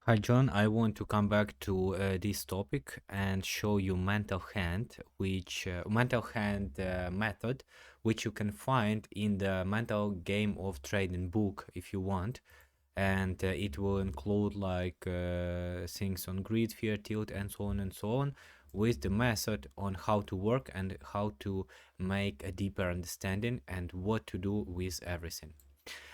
Hi John, I want to come back to this topic and show you mental hand method, which you can find in the Mental Game of Trading book if you want, and it will include like things on grid, fear, tilt, and so on, with the method on how to work and how to make a deeper understanding and what to do with everything.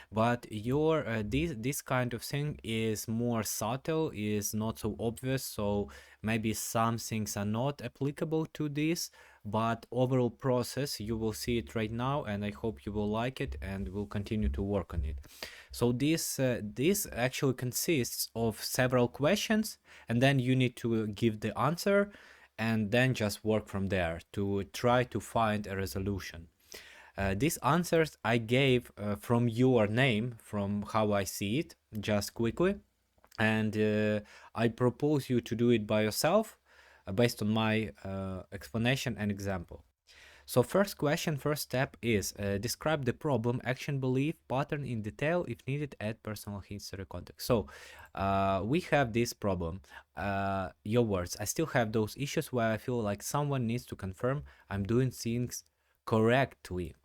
But your this kind of thing is more subtle, is not so obvious, so maybe some things are not applicable to this, but overall process you will see it right now, and I hope you will like it and will continue to work on it. So this actually consists of several questions, and then you need to give the answer and then just work from there to try to find a resolution. These answers I gave from your name, from how I see it, just quickly. And I propose you to do it by yourself based on my explanation and example. So first question, first step is describe the problem, action, belief, pattern in detail. If needed, add personal history context. So we have this problem. Your words. I still have those issues where I feel like someone needs to confirm I'm doing things correctly.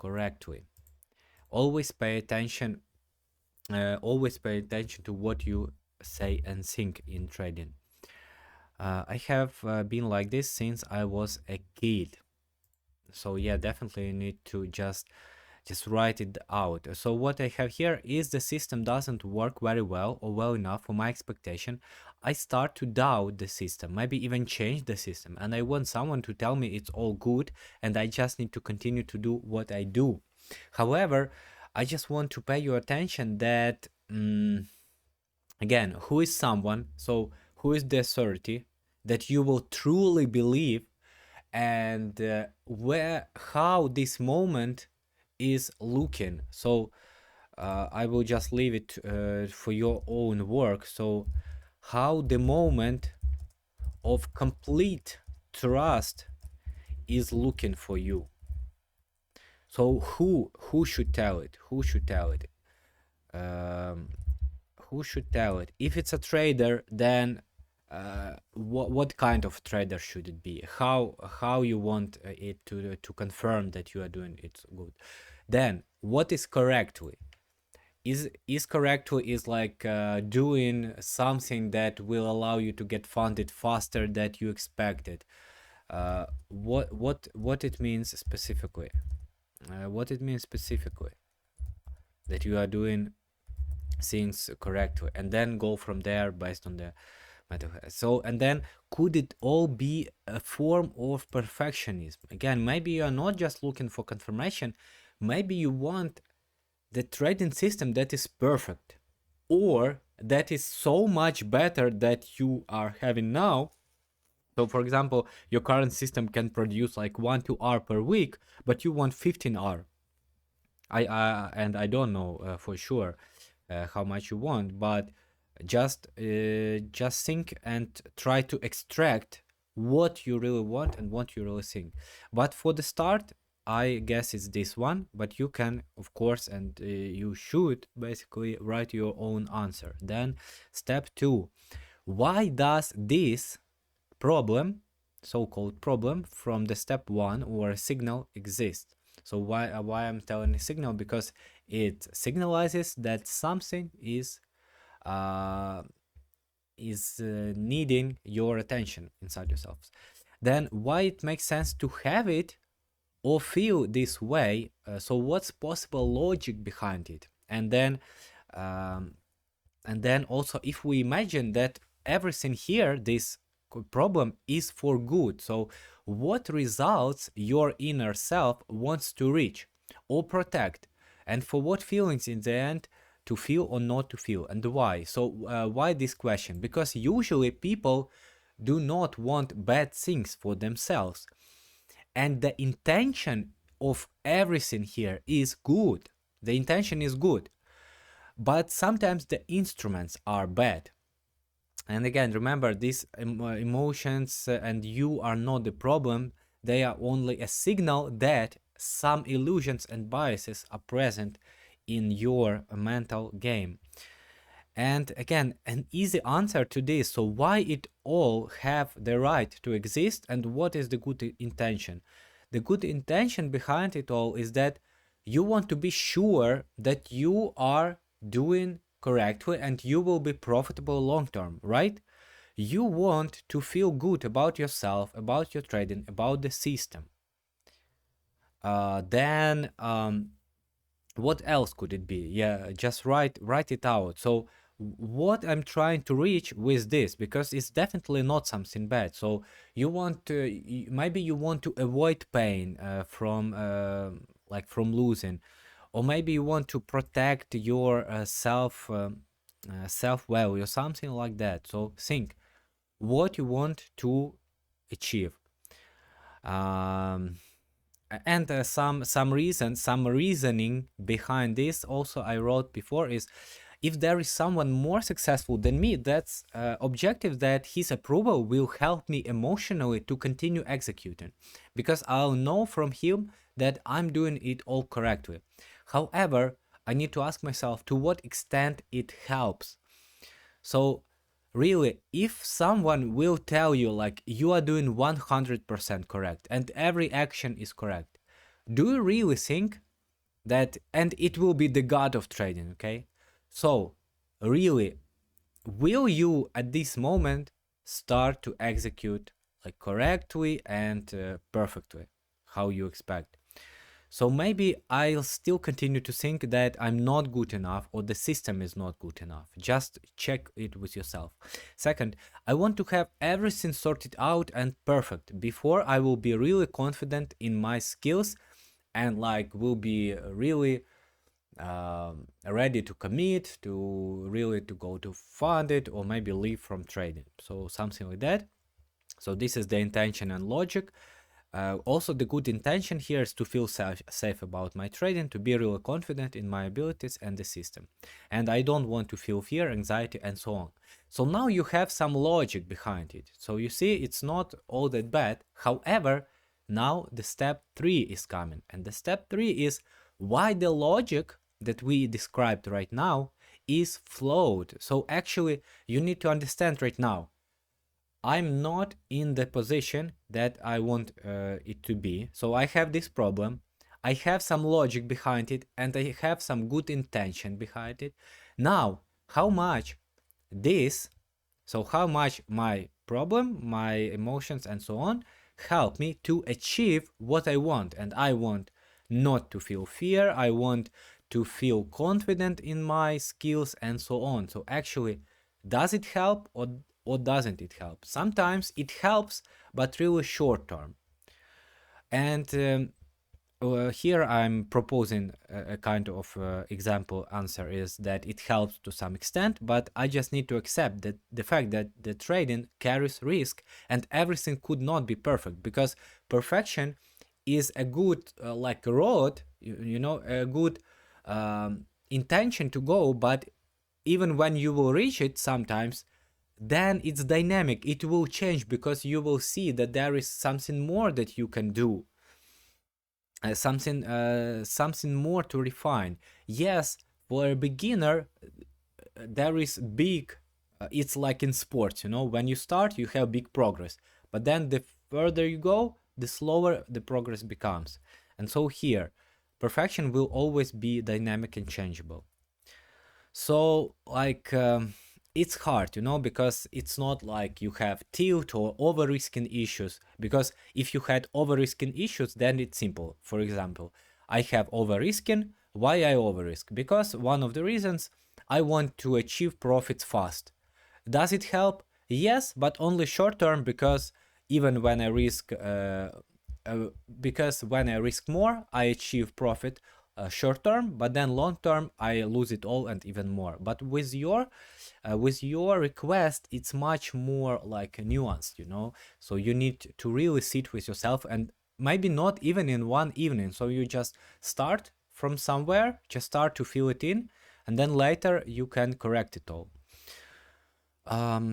Always pay attention. Always pay attention to what you say and think in trading. I have been like this since I was a kid. So yeah, definitely you need to just write it out. So what I have here is the system doesn't work very well or well enough for my expectation. I start to doubt the system, maybe even change the system, and I want someone to tell me it's all good and I just need to continue to do what I do. However, I just want to pay your attention that again, who is someone, so who is the authority that you will truly believe, and where how this moment is looking. So I will just leave it for your own work. So how the moment of complete trust is looking for you. So who should tell it? Who should tell it? Um, who should tell it? If it's a trader, then what kind of trader should it be? How you want it to confirm that you are doing it good? Then what is correctly? Is correctly is like doing something that will allow you to get funded faster than you expected. What it means specifically? What it means specifically that you are doing things correctly, and then go from there based on the mental health. So, and then could it all be a form of perfectionism? Again, maybe you are not just looking for confirmation, maybe you want the trading system that is perfect, or that is so much better that you are having now. So for example, your current system can produce like 1-2 hour per week, but you want 15 hour. I don't know for sure how much you want, but just think and try to extract what you really want and what you really think. But for the start, I guess it's this one, but you can, of course, and you should basically write your own answer. Then step 2, why does this problem, so-called problem, from the step 1 or a signal exist? So why I'm telling a signal? Because it signalizes that something is needing your attention inside yourselves. Then why it makes sense to have it or feel this way? So what's possible logic behind it? Um, and then also, if we imagine that everything here, this problem is for good, so what results your inner self wants to reach or protect, and for what feelings in the end to feel or not to feel, and why? So why this question? Because usually people do not want bad things for themselves, and the intention of everything here is good. The intention is good, but sometimes the instruments are bad. And again, remember, these emotions and you are not the problem. They are only a signal that some illusions and biases are present in your mental game. And again, an easy answer to this. So why it all have the right to exist, and what is the good intention? The good intention behind it all is that you want to be sure that you are doing correctly and you will be profitable long term, right? You want to feel good about yourself, about your trading, about the system. Then what else could it be? Yeah, just write it out. So what I'm trying to reach with this, because it's definitely not something bad. So you want to, maybe you want to avoid pain from like from losing, or maybe you want to protect your self value or something like that. So think what you want to achieve. And some reasoning behind this also I wrote before is, if there is someone more successful than me, that's objective that his approval will help me emotionally to continue executing, because I'll know from him that I'm doing it all correctly. However, I need to ask myself to what extent it helps. So really, if someone will tell you like you are doing 100% correct and every action is correct, do you really think that, and it will be the god of trading, okay? So really, will you at this moment start to execute like correctly and perfectly how you expect? So maybe I'll still continue to think that I'm not good enough or the system is not good enough. Just check it with yourself. Second, I want to have everything sorted out and perfect before I will be really confident in my skills and like will be really ready to commit, to really to go to fund it or maybe leave from trading. So something like that. So this is the intention and logic. Also, the good intention here is to feel safe about my trading, to be really confident in my abilities and the system. And I don't want to feel fear, anxiety, and so on. So now you have some logic behind it. So you see, it's not all that bad. However, now the step 3 is coming. And the step 3 is why the logic that we described right now is flawed. So actually, you need to understand right now, I'm not in the position that I want it to be. So I have this problem. I have some logic behind it and I have some good intention behind it. Now, how much this, so how much my problem, my emotions and so on help me to achieve what I want. And I want not to feel fear. I want to feel confident in my skills and so on. So actually, does it help or doesn't it help? Sometimes it helps, but really short term. And here I'm proposing a kind of example answer is that it helps to some extent, but I just need to accept that the fact that the trading carries risk and everything could not be perfect, because perfection is a good like a road, you know, a good intention to go, but even when you will reach it sometimes, then it's dynamic, it will change because you will see that there is something more that you can do, something more to refine. Yes, for a beginner there is big it's like in sports, you know, when you start you have big progress, but then the further you go the slower the progress becomes. And so here perfection will always be dynamic and changeable. So like it's hard, you know, because it's not like you have tilt or over risking issues, because if you had over risking issues then it's simple. For example, I have over risking. Why I over risk? Because one of the reasons, I want to achieve profits fast. Does it help? Yes, but only short term, because even when I risk because when I risk more I achieve profit short term, but then long term I lose it all and even more. But with your request it's much more like nuanced, you know, so you need to really sit with yourself, and maybe not even in one evening. So you just start from somewhere, just start to fill it in, and then later you can correct it all.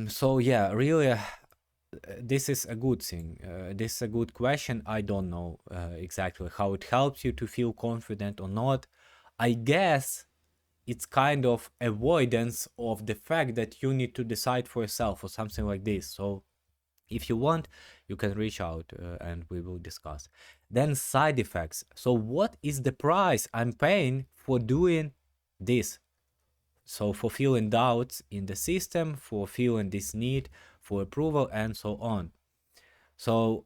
So yeah, really this is a good thing. This is a good question. I don't know exactly how it helps you to feel confident or not. I guess it's kind of avoidance of the fact that you need to decide for yourself or something like this. So if you want, you can reach out and we will discuss. Then side effects. So what is the price I'm paying for doing this? So for feeling doubts in the system, for feeling this need for approval, and so on. So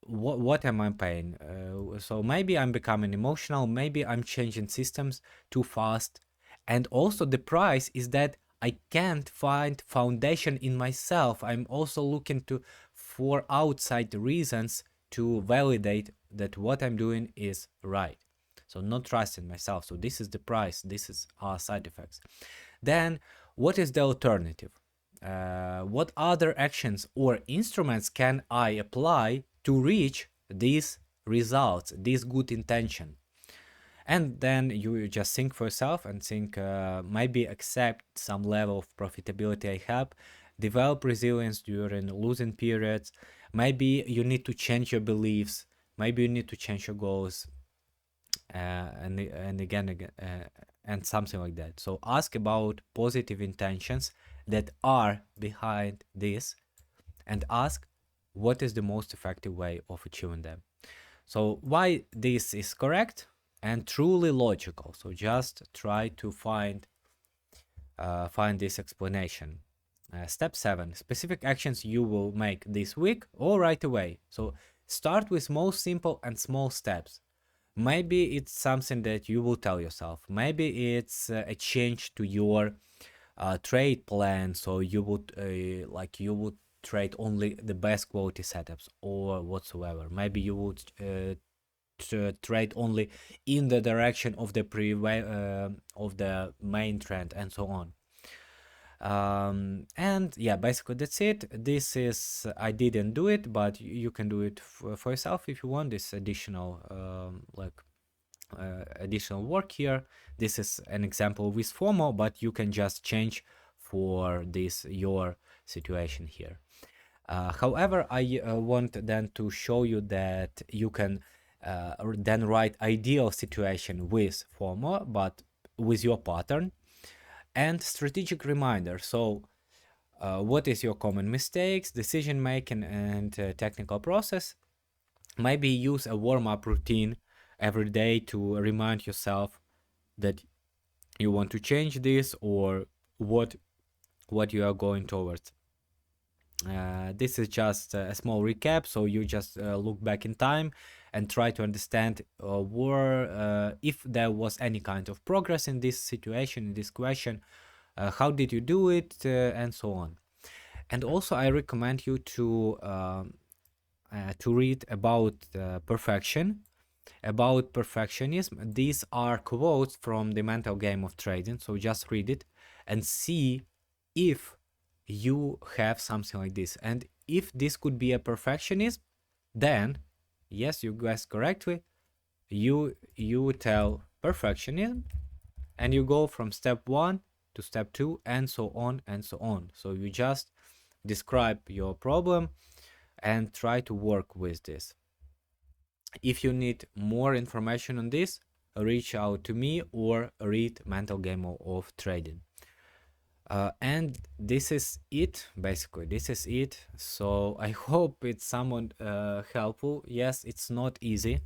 what am I paying? So maybe I'm becoming emotional, maybe I'm changing systems too fast. And also the price is that I can't find foundation in myself. I'm also looking for outside reasons to validate that what I'm doing is right. So not trusting myself. So this is the price. This is our side effects. Then what is the alternative? What other actions or instruments can I apply to reach these results, this good intention? And then you just think for yourself and think, maybe accept some level of profitability I have, develop resilience during losing periods. Maybe you need to change your beliefs. Maybe you need to change your goals, and again, and something like that. So ask about positive intentions that are behind this, and ask what is the most effective way of achieving them. So why this is correct and truly logical. So just try to find this explanation. Step 7, specific actions you will make this week or right away. So start with most simple and small steps. Maybe it's something that you will tell yourself. Maybe it's a change to your trade plan. So you would you would trade only the best quality setups or whatsoever. Maybe you would trade only in the direction of the of the main trend, and so on. And yeah, basically that's it. This is, I didn't do it, but you can do it for yourself if you want this additional additional work here. This is an example with FOMO, but you can just change for this your situation here. However, I want then to show you that you can then write ideal situation with FOMO, but with your pattern. And strategic reminder. So what is your common mistakes, decision making, and technical process? Maybe use a warm-up routine every day to remind yourself that you want to change this, or what you are going towards. This is just a small recap, so you just look back in time and try to understand if there was any kind of progress in this situation, in this question, how did you do it, and so on. And also I recommend you to read about perfection, about perfectionism. These are quotes from the Mental Game of Trading, so just read it and see if you have something like this. And if this could be a perfectionism, then yes, you guessed correctly, you tell perfectionism and you go from step 1 to step 2 and so on and so on. So you just describe your problem and try to work with this. If you need more information on this, reach out to me or read Mental Game of Trading. And this is it, basically. This is it. So I hope it's somewhat helpful. Yes, it's not easy.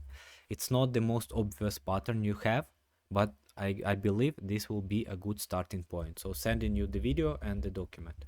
It's not the most obvious pattern you have, but I believe this will be a good starting point. So sending you the video and the document.